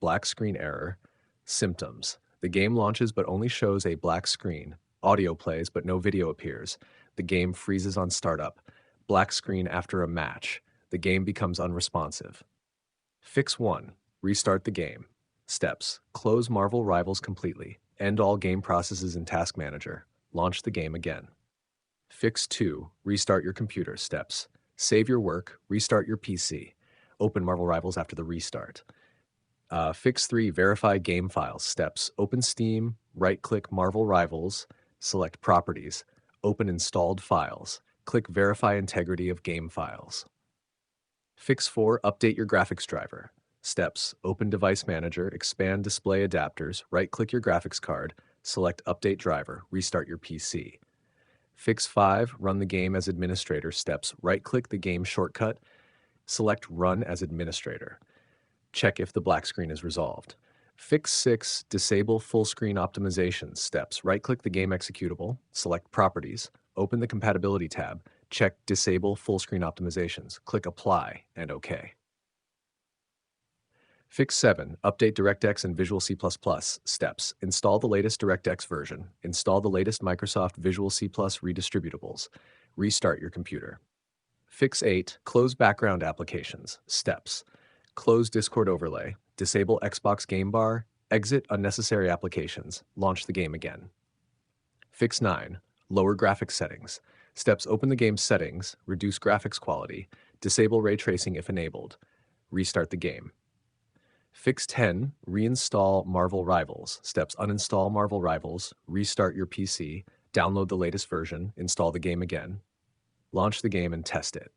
black screen error. Symptoms. The game launches but only shows a black screen. Audio plays but no video appears. The game freezes on startup. Black screen after a match. The game becomes unresponsive. Fix 1. Restart the game. Steps. Close Marvel Rivals completely. End all game processes in Task Manager. Launch the game again. Fix 2. Restart your computer. Steps. Save your work. Restart your PC. Open Marvel Rivals after the restart. Fix 3. Verify game files. Steps. Open Steam. Right-click Marvel Rivals. Select Properties. Open installed files. Click Verify integrity of game files. Fix 4. Update your graphics driver. Steps. Open Device Manager. Expand Display Adapters. Right-click your graphics card. Select Update Driver. Restart your PC. Fix 5. Run the game as administrator. Steps. Right-click the game shortcut. Select Run as administrator. Check if the black screen is resolved. Fix 6. Disable full screen optimization. Steps. Right-click the game executable. Select Properties. Open the Compatibility tab. Check Disable full screen optimizations. Click Apply and OK. Fix 7. Update DirectX and Visual C++. Steps. Install the latest DirectX version. Install the latest Microsoft Visual C+ redistributables. Restart your computer. Fix 8. Close background applications. Steps. Close Discord overlay. Disable Xbox Game Bar. Exit unnecessary applications. Launch the game again. Fix 9. Lower graphics settings. Steps. Open the game's settings. Reduce graphics quality. Disable ray tracing if enabled. Restart the game. Fix 10. Reinstall Marvel Rivals. Steps. Uninstall Marvel Rivals. Restart your PC. Download the latest version. Install the game again. Launch the game and test it.